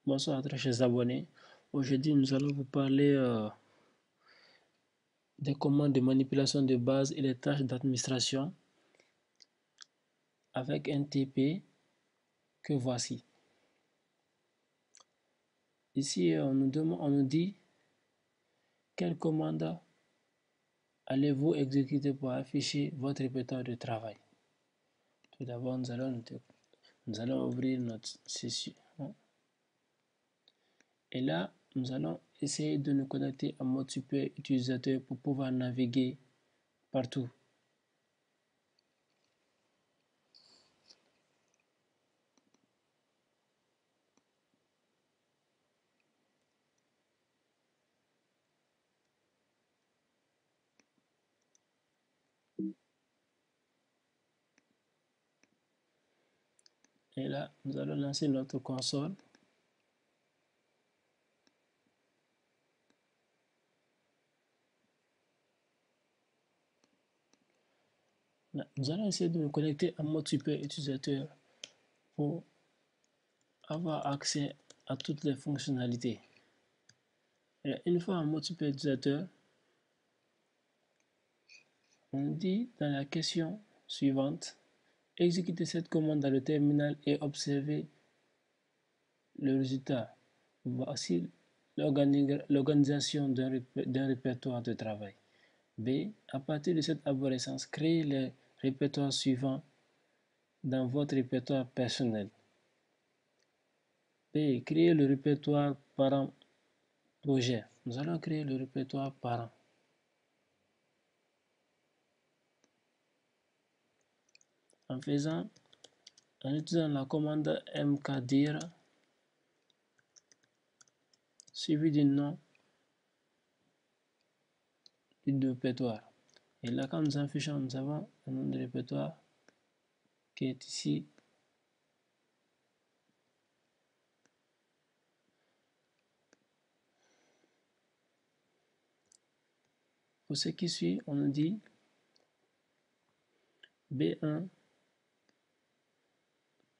Bonsoir à très chers abonnés. Aujourd'hui, nous allons vous parler des commandes de manipulation de base et des tâches d'administration avec un TP que voici. Ici, on nous dit quelle commande allez-vous exécuter pour afficher votre répertoire de travail. Tout d'abord, nous allons ouvrir notre session. Et là, nous allons essayer de nous connecter en mode super utilisateur pour pouvoir naviguer partout. Et là, nous allons lancer notre console. Nous allons essayer de nous connecter en mode super utilisateur pour avoir accès à toutes les fonctionnalités. Et une fois en mode super utilisateur, on dit dans la question suivante, exécutez cette commande dans le terminal et observez le résultat. Voici l'organisation d'un répertoire de travail. B. À partir de cette arborescence, créez les répertoires suivants dans votre répertoire personnel. B. Créer le répertoire parent projet. Nous allons créer le répertoire parent. En utilisant la commande mkdir suivi du nom du répertoire. Et là, quand nous affichons, nous avons un nom de répertoire qui est ici. Pour ce qui suit, on nous dit B1.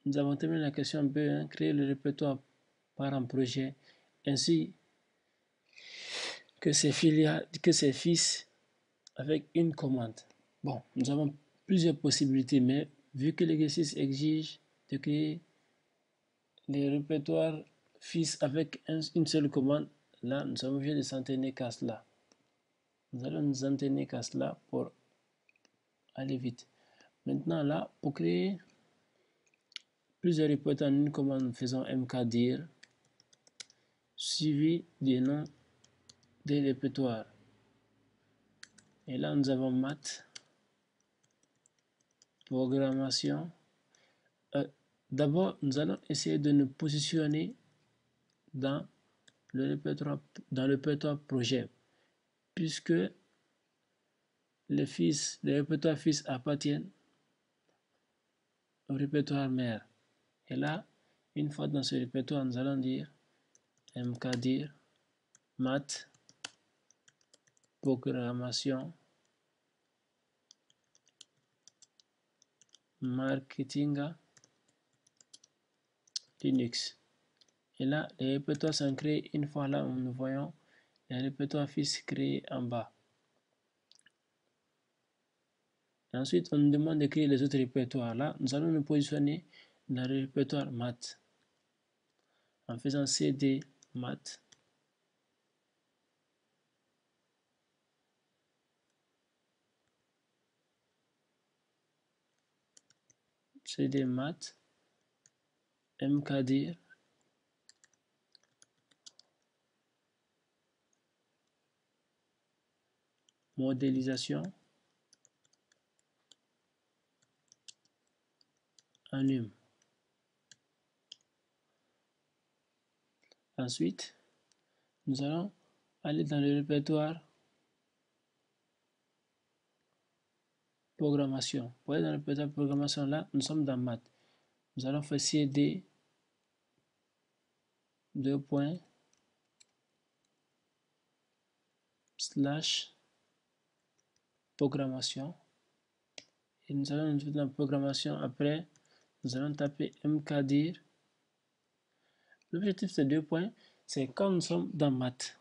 Nous avons terminé la question B1, créer le répertoire parent projet ainsi que ses fils avec une commande. Bon, nous avons plusieurs possibilités, mais vu que l'exercice exige de créer les répertoires fils avec une seule commande, là, nous sommes obligés de s'en tenir qu'à cela. Nous allons nous en tenir qu'à cela pour aller vite. Maintenant, là, pour créer plusieurs répertoires en une commande, nous faisons mkdir suivi des noms des répertoires. Et là, nous avons maths, programmation. D'abord, nous allons essayer de nous positionner dans le répertoire projet, puisque les répertoires fils appartiennent au répertoire mère. Et là, une fois dans ce répertoire, nous allons dire mkdir maths programmation marketing Linux. Et là, les répertoires sont créés une fois là où nous voyons les répertoires fils créés en bas. Et ensuite, on nous demande de créer les autres répertoires. Là, nous allons nous positionner dans le répertoire maths en faisant cd maths mkdir modélisation enum. Ensuite, nous allons aller dans le répertoire programmation. Pour aller dans le répertoire programmation, là, nous sommes dans maths. Nous allons faire cd programmation. Et nous allons dans la programmation. Après, nous allons taper mkdir L'objectif, c'est 2 points. C'est quand nous sommes dans maths.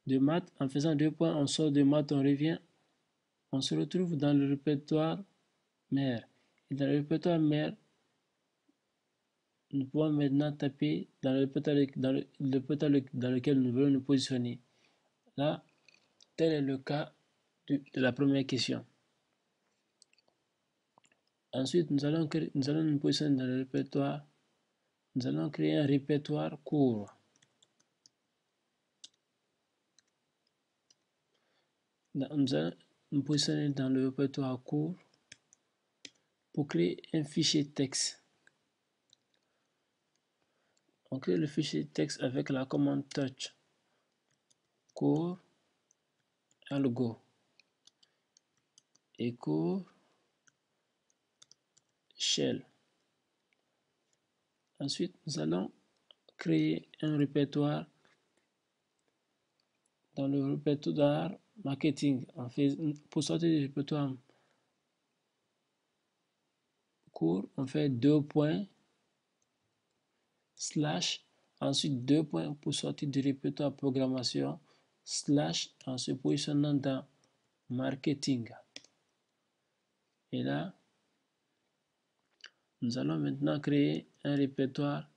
De maths, en faisant 2 points, on sort de maths, on revient, on se retrouve dans le répertoire mère. Et dans le répertoire mère, nous pouvons maintenant taper dans le répertoire dans lequel nous voulons nous positionner. Là, tel est le cas de la première question. Ensuite, nous allons nous positionner dans le répertoire. Nous allons créer un répertoire court. Nous allons nous positionner dans le répertoire court pour créer un fichier texte. On crée le fichier texte avec la commande touch core algo et core shell. Ensuite, nous allons créer un répertoire dans le répertoire marketing. Pour sortir du répertoire court, on fait 2 points slash, ensuite 2 points pour sortir du répertoire programmation slash en se positionnant dans marketing. Et là, nous allons maintenant créer un répertoire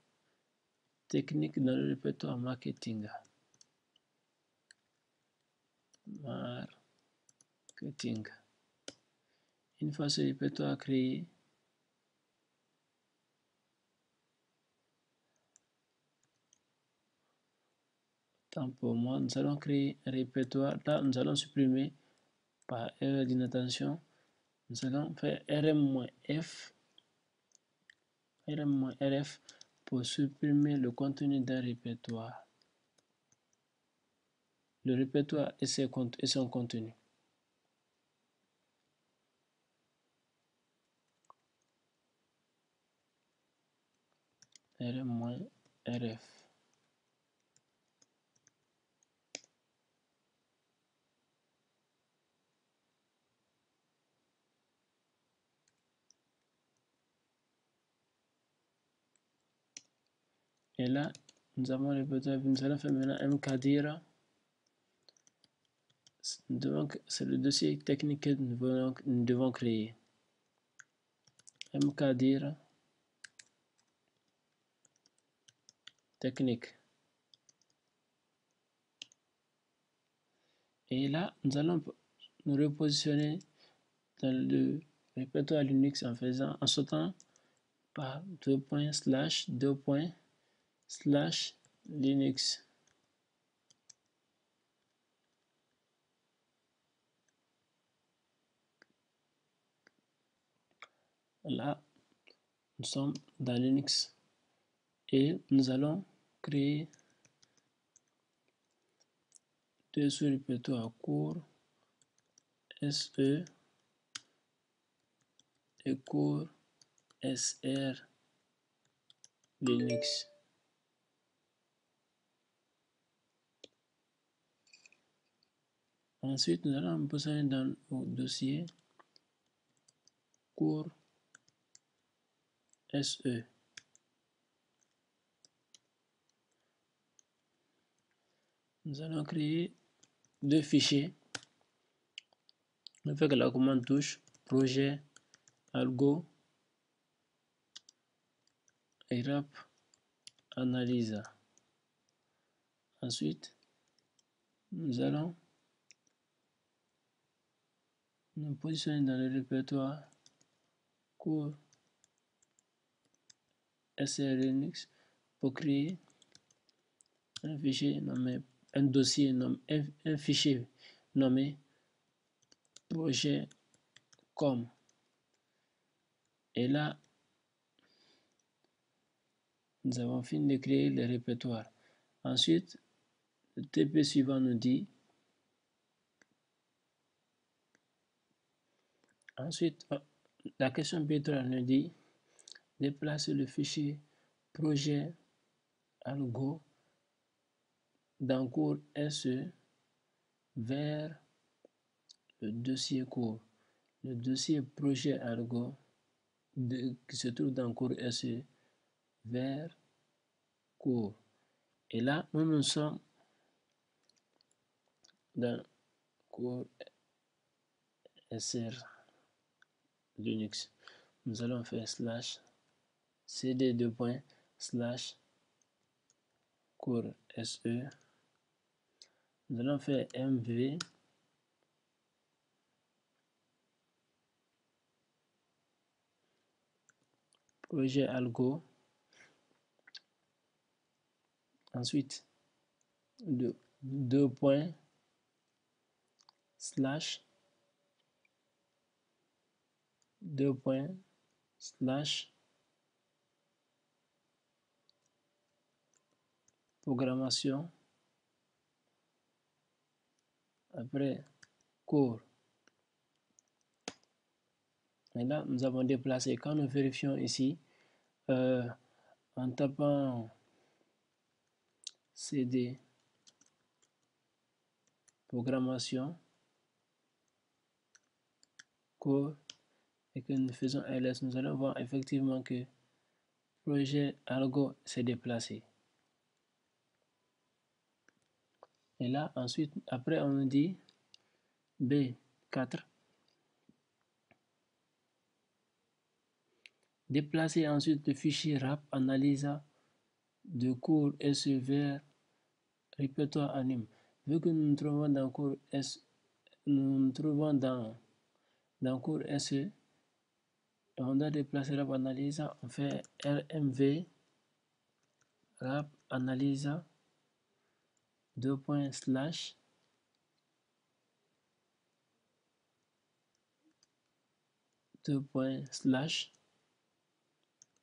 technique dans le répertoire marketing. Marketing. Une fois ce répertoire créé, tant pour moi, nous allons créer un répertoire. Là, nous allons supprimer par erreur d'inattention. Nous allons faire rm-f rm-rf pour supprimer le contenu d'un répertoire. Le répertoire et son contenu. rm-rf. Et là, nous avons le répertoire. Nous allons faire maintenant mkdir. C'est le dossier technique que nous devons créer. mkdir technique. Et là, nous allons nous repositionner dans le répertoire Linux en sautant par 2 points slash 2 points slash Linux. Là, nous sommes dans Linux et nous allons créer 2 sous-répertoires courts SE et court SR Linux. Ensuite, nous allons nous positionner dans le dossier court SE. Nous allons créer 2 fichiers avec la commande touche projet algo et rap analyse. Ensuite, nous allons nous positionner dans le répertoire court SR Linux pour créer un fichier nommé, un fichier nommé projet com. Et là, nous avons fini de créer le répertoire. Ensuite, le TP suivant nous dit la question B3 nous dit déplacer le fichier projet algo dans cours SE vers le dossier cours. Le dossier projet algo qui se trouve dans cours SE vers cours. Et là, nous sommes dans cours SR Linux. Nous allons faire slash cd slash cours SE. Nous allons faire mv projet algo. Ensuite, deux points slash programmation, après cours. Et là, nous avons déplacé. Quand nous vérifions ici, en tapant cd programmation cours et que nous faisons ls, nous allons voir effectivement que projet algo s'est déplacé. Et là, ensuite, après, on dit B4. Déplacer ensuite le fichier RAP analysa de cours SE vers répertoire anime. Vu que nous nous trouvons dans cours SE, nous nous trouvons dans cours SE, on doit déplacer RAP analysa, on fait RMV RAP analysa slash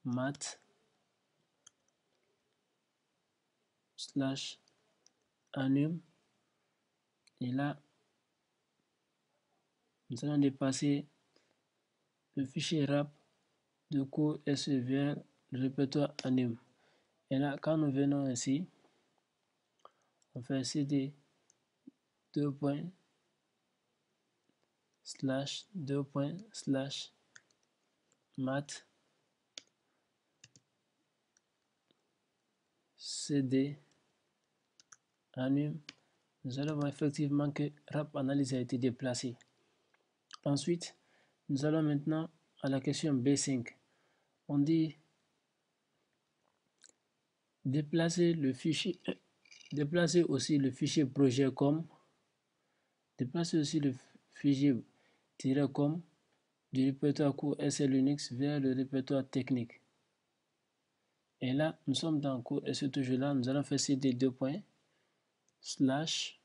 mat slash anime. Et là, nous allons dépasser le fichier RAP de cours SE vers le répertoire anime. Et là, quand nous venons ici, on fait cd slash mat cd anime. Nous allons voir effectivement que RAP analyse a été déplacé. Ensuite, nous allons maintenant à la question B5. On dit déplacer le fichier, déplacer aussi le fichier projet comme, déplacer aussi le fichier -com du répertoire cours SE Linux vers le répertoire technique. Et là, nous sommes dans cours SE toujours là, nous allons faire cd slash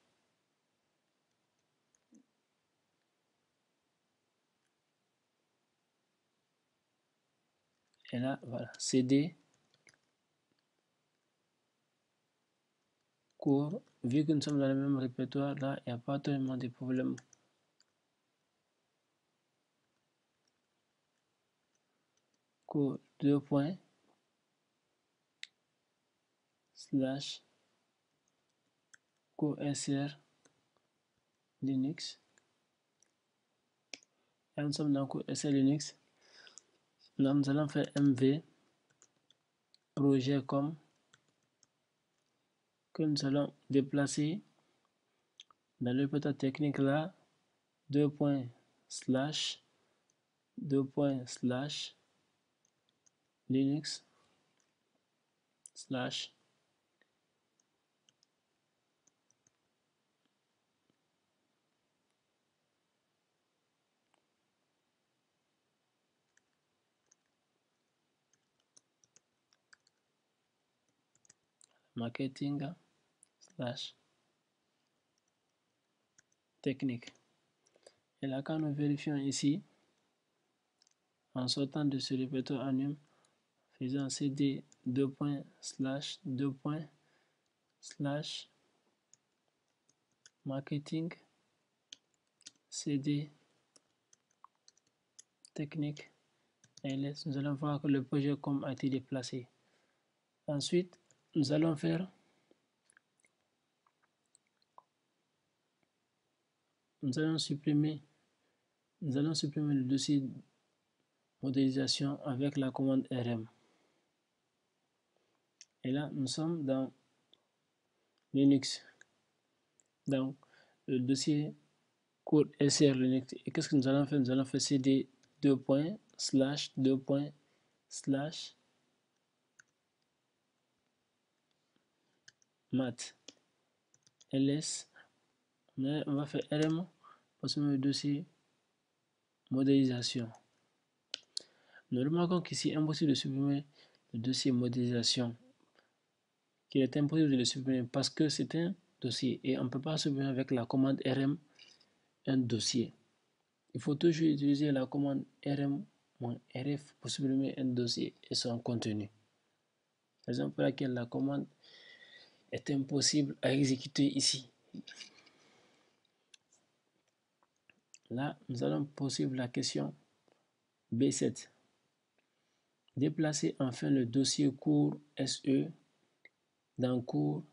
et là, voilà, cd cours. Vu que nous sommes dans le même répertoire, là, il n'y a pas tellement de problèmes. Cours slash cours SR Linux. Là, nous sommes dans cours SR Linux. Là, nous allons faire mv projet comme que nous allons déplacer dans le répertoire technique là, slash Linux slash marketing slash technique. Et là, quand nous vérifions ici, en sortant de ce répertoire anime, faisant cd slash marketing cd technique ls, nous allons voir que le projet com a été déplacé. Ensuite, nous allons supprimer le dossier modélisation avec la commande rm. Et là, nous sommes dans Linux. Donc, le dossier cours SR Linux. Et qu'est-ce que nous allons faire? Nous allons faire cd //mat ls. On va faire rm pour le dossier modélisation. Nous remarquons qu'ici, impossible de supprimer le dossier modélisation. Qu'il est impossible de le supprimer parce que c'est un dossier et on ne peut pas supprimer avec la commande rm un dossier. Il faut toujours utiliser la commande rm-rf pour supprimer un dossier et son contenu. Raison pour laquelle la commande est impossible à exécuter ici. Là, nous allons poursuivre la question B7. Déplacer enfin le dossier cours SE dans cours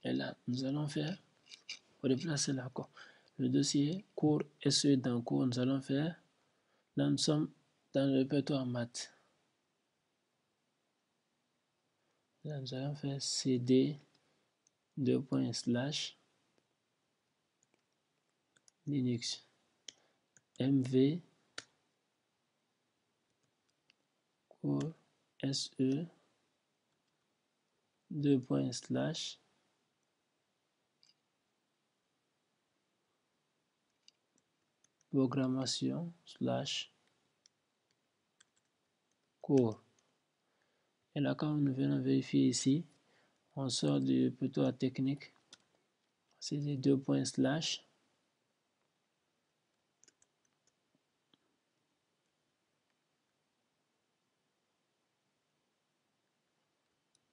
et là, nous allons faire pour déplacer l'accord. Le dossier cours SE dans cours, nous allons faire. Là, nous sommes dans le répertoire maths. Là, nous allons faire cd Linux mv cours SE programmation cours. Et là, quand nous venons vérifier ici, on sort du répertoire technique, c'est les deux points slash,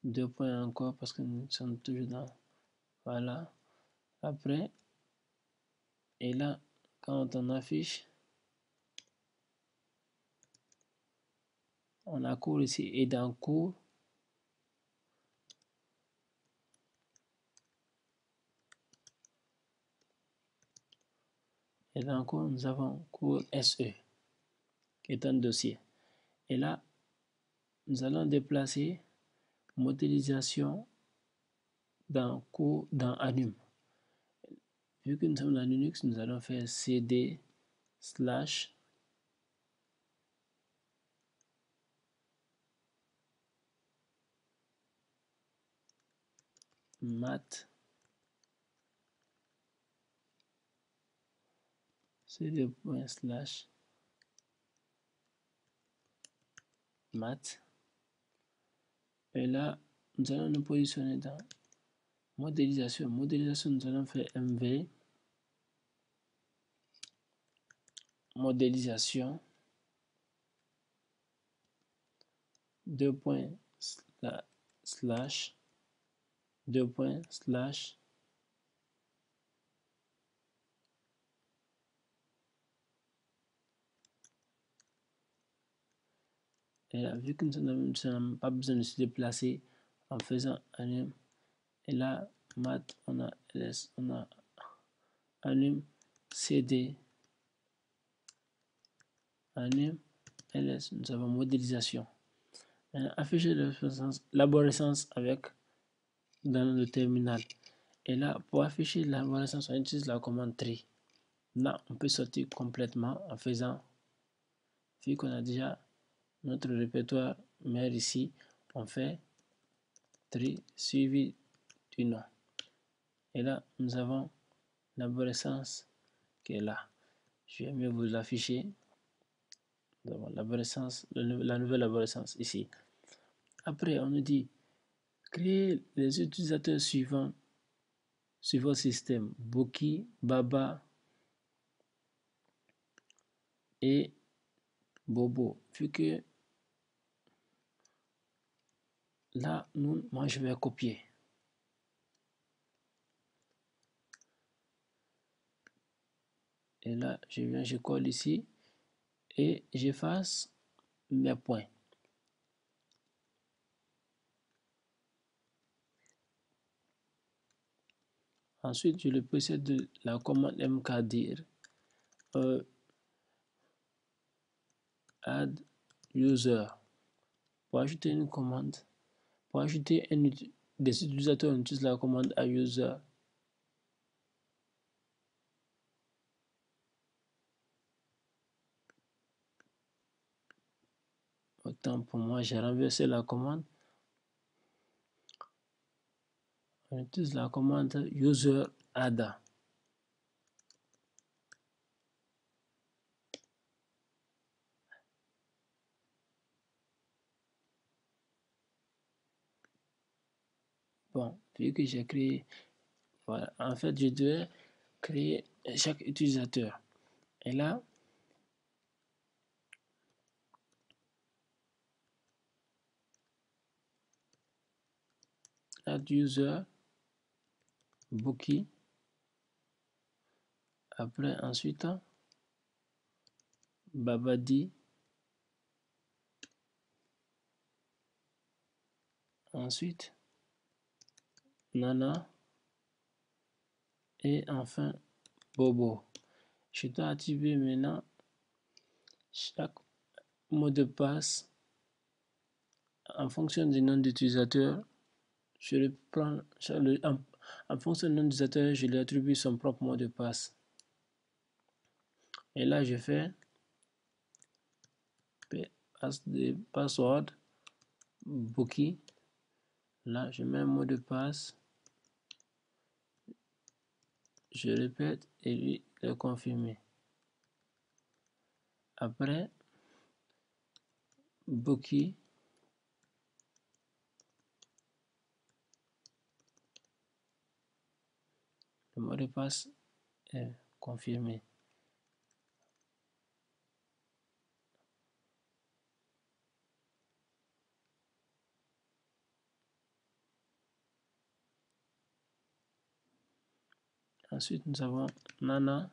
deux points encore parce que nous sommes toujours dans, voilà, après, et là, quand on affiche, on a cours ici et dans cours, et dans cours, nous avons cours SE, qui est un dossier. Et là, nous allons déplacer modélisation dans cours dans Anum. Vu que nous sommes dans Linux, nous allons faire cd slash mat cd.slash mat. Et là, nous allons nous positionner dans modélisation. Modélisation, nous allons faire mv modélisation deux points slash deux points slash et là, vu que nous n'avons pas besoin de se déplacer en faisant anum, et là, mat, on a ls, on a anum cd anum ls, nous avons modélisation. Afficher l'arborescence avec dans le terminal. Et là, pour afficher l'arborescence, on utilise la commande tree. Là, on peut sortir complètement en faisant, vu qu'on a déjà notre répertoire mère ici, on fait tree suivi du nom. Et là, nous avons l'arborescence qui est là. Je vais mieux vous l'afficher. L'arborescence, la nouvelle arborescence ici. Après, on nous dit créer les utilisateurs suivants sur votre système: Boki, Baba et Bobo. Vu que là, moi je vais copier. Et là, je viens, je colle ici et j'efface mes points. Ensuite, je le possède de la commande mkdir add user. Pour ajouter une commande, pour ajouter des utilisateurs, on utilise la commande add user. Autant pour moi, j'ai renversé la commande. On utilise la commande user add. Bon, vu que j'ai créé, voilà, en fait, je devais créer chaque utilisateur. Et là, add user, bookie. Après, ensuite, Babadi. Ensuite, Nana. Et enfin, Bobo. Je dois activer maintenant chaque mot de passe en fonction du nom d'utilisateur. Je le prends en fonction du nom d'utilisateur, je lui attribue son propre mot de passe. Et là, je fais password bookie. Là, je mets un mot de passe. Je répète et lui le confirmer. Après, bookie. Le mot de passe est confirmé. Ensuite, nous avons Nana.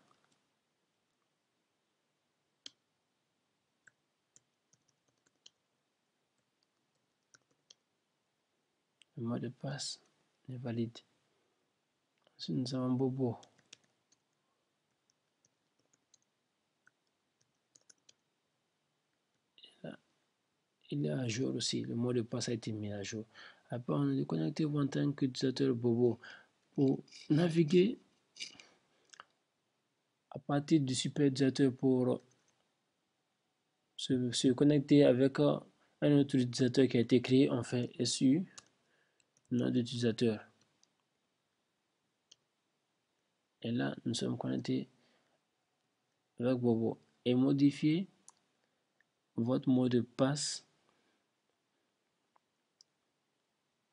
Le mot de passe est valide. Ensuite, nous avons Bobo. Et là, il est à jour aussi. Le mot de passe a été mis à jour. Après, on est connecté en tant qu'utilisateur Bobo. Pour naviguer à partir du super utilisateur pour se connecter avec un autre utilisateur qui a été créé, on fait SU, nom d'utilisateur. Et là, nous sommes connectés avec Bobo. Et modifier votre mot de passe.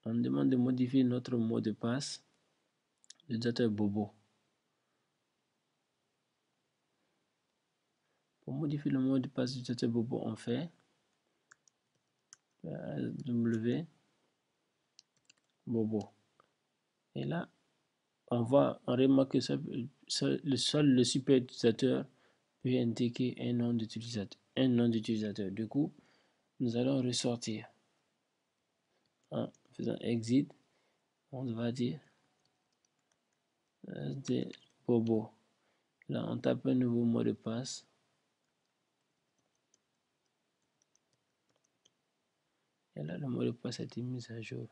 On demande de modifier notre mot de passe d'utilisateur Bobo. Pour modifier le mot de passe d'utilisateur Bobo, on fait W Bobo. Et là, on remarque que seul le super utilisateur peut indiquer un nom d'utilisateur. Du coup, nous allons ressortir en faisant exit. On va dire SD Bobo. Là, on tape un nouveau mot de passe. Et là, le mot de passe a été mis à jour.